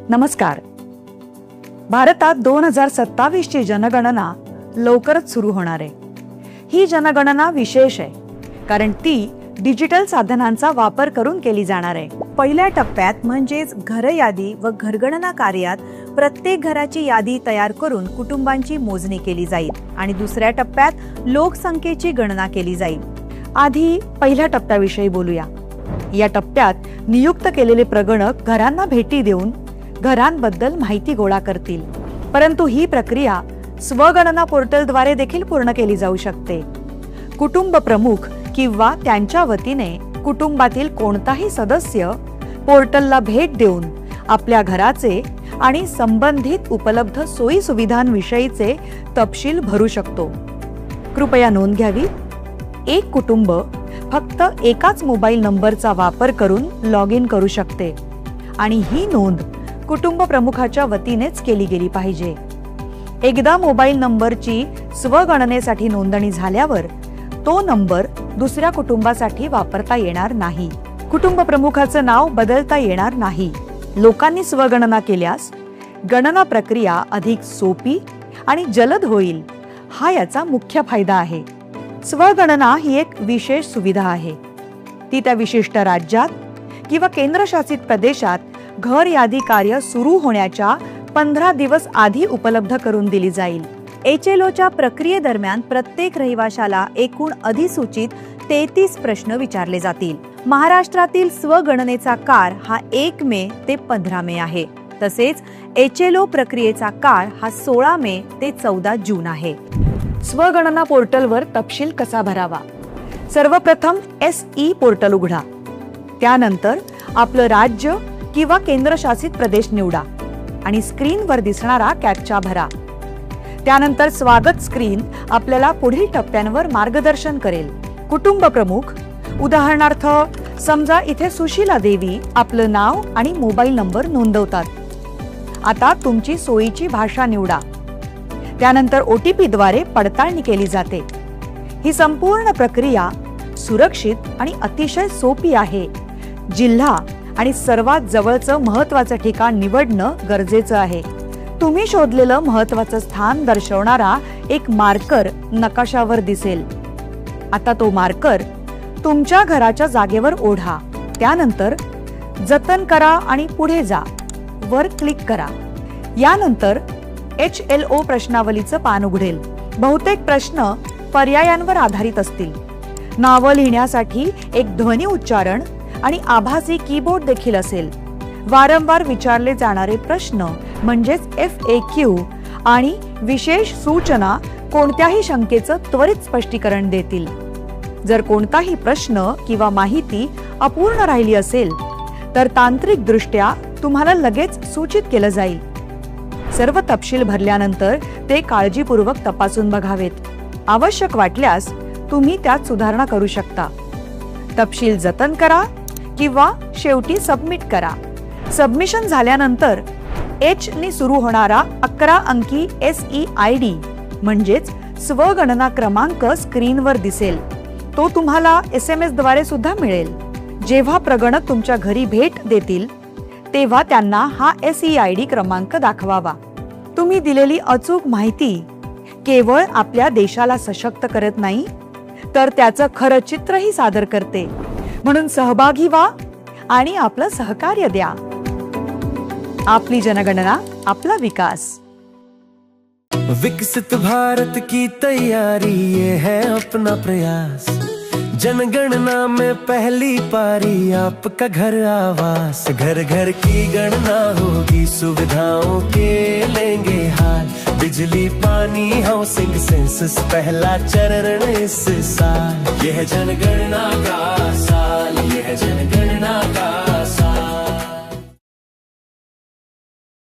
नमस्कार. भारतात 2027 ची जनगणना लवकरच सुरू होणार आहे. ही जनगणना विशेष आहे कारण ती डिजिटल साधनांचा वापर करून केली जाणार आहे. पहिल्या टप्प्यात म्हणजेच घर यादी व घरगणना कार्यात प्रत्येक घराची यादी तयार करून कुटुंबांची मोजणी केली जाईल आणि दुसऱ्या टप्प्यात लोकसंख्येची गणना केली जाईल. आधी पहिल्या टप्प्याविषयी बोलूया. या टप्प्यात नियुक्त केलेले प्रगणक घरांना भेटी देऊन घरांबद्दल माहिती गोळा करतील. परंतु ही प्रक्रिया स्वगणना पोर्टलद्वारे देखील पूर्ण केली जाऊ शकते. कुटुंब प्रमुख किंवा त्यांच्या वतीने कुटुंबातील कोणताही सदस्य पोर्टलला भेट देऊन आपल्या घराचे आणि संबंधित उपलब्ध सोयी सुविधांविषयीचे तपशील भरू शकतो. कृपया नोंद घ्यावी. एक कुटुंब फक्त एकाच मोबाईल नंबरचा वापर करून लॉग इन करू शकते आणि ही नोंद कुटुंब प्रमुखाच्या वतीनेच केली गेली पाहिजे. एकदा मोबाईल नंबरची स्वगणनेसाठी नोंदणी झाल्यावर तो नंबर दुसऱ्या कुटुंबासाठी वापरता येणार नाही. कुटुंब प्रमुखाचं नाव बदलता येणार नाही. लोकांनी स्वगणना केल्यास गणना प्रक्रिया अधिक सोपी आणि जलद होईल. हा याचा मुख्य फायदा आहे. स्वगणना ही एक विशेष सुविधा आहे. ती त्या विशिष्ट राज्यात किंवा केंद्रशासित प्रदेशात घर यादी कार्य सुरू होण्याच्या 15 दिवस आधी उपलब्ध करून दिली जाईल. HLOच्या प्रक्रियेदरम्यान प्रत्येक रहिवाशाला एकूण अधिसूचित 33 प्रश्न विचारले जातील. महाराष्ट्रातील स्वगणनेचा काळ हा 1 मे ते 15 मे आहे. तसेच HLO प्रक्रियेचा काळ हा 16 मे ते 14 जून आहे. स्वगणना पोर्टलवर तपशील कसा भरावा? सर्वप्रथम SE पोर्टल उघडा. त्यानंतर आपलं राज्य किंवा केंद्रशासित प्रदेश निवडा आणि स्क्रीनवर दिसणारा कॅप्चा भरा. त्यानंतर स्वागत स्क्रीन आपल्याला पुढील टप्प्यांवर मार्गदर्शन करेल. कुटुंब प्रमुख, उदाहरणार्थ समजा इथे सुशीला देवी आपलं नाव आणि मोबाईल नंबर नोंदवतात. आता तुमची सोयीची भाषा निवडा. त्यानंतर OTP द्वारे पडताळणी केली जाते. ही संपूर्ण प्रक्रिया सुरक्षित आणि अतिशय सोपी आहे. जिल्हा आणि सर्वात जवळचं महत्त्वाचं ठिकाण निवडणं गरजेचं आहे. तुम्ही शोधलेलं महत्त्वाचं स्थान दर्शवणारा एक मार्कर नकाशावर दिसेल. आता तो मार्कर तुमच्या घराच्या जागेवर ओढा. त्यानंतर जतन करा आणि पुढे जा वर क्लिक करा. यानंतर HLO प्रश्नावलीचं पान उघडेल. बहुतेक प्रश्न पर्यायांवर आधारित असतील. नावं लिहिण्यासाठी एक ध्वनी उच्चारण आणि आभासी कीबोर्ड देखील असेल. वारंवार विचारले जाणारे प्रश्न म्हणजेच FAQ आणि विशेष सूचना कोणत्याही शंकेचं त्वरित स्पष्टीकरण देतील. जर कोणताही प्रश्न किंवा माहिती अपूर्ण राहिली असेल तर तांत्रिकदृष्ट्या तुम्हाला लगेच सूचित केलं जाईल. सर्व तपशील भरल्यानंतर ते काळजीपूर्वक तपासून बघावेत. आवश्यक वाटल्यास तुम्ही त्यात सुधारणा करू शकता. तपशील जतन करा किंवा शेवटी सबमिट करा. सबमिशन झाल्यानंतर H ने सुरू होणारा 11 अंकी SEID म्हणजेच स्वगणना क्रमांक स्क्रीनवर दिसेल. तो तुम्हाला SMS द्वारे सुद्धा मिळेल. जेव्हा प्रगणक तुमच्या घरी भेट देतील तेव्हा त्यांना हा SEID क्रमांक दाखवावा. तुम्ही दिलेली अचूक माहिती केवळ आपल्या देशाला सशक्त करत नाही तर त्याचं खरं चित्रही सादर करते. म्हणून सहभागी व्हा आणि आपलं सहकार्य द्या. आपली जनगणना, आपला विकास. विकसित भारत की तैयारी ये है अपना प्रयास. जनगणना में पहली पारी आपका घर आवास. घर घर की गणना होगी, सुविधाओं के लेंगे हाल. बिजली पानी हाउसिंग सेंसस पहला चरण इस साल. यह जनगणना का साल, यह जनगणना का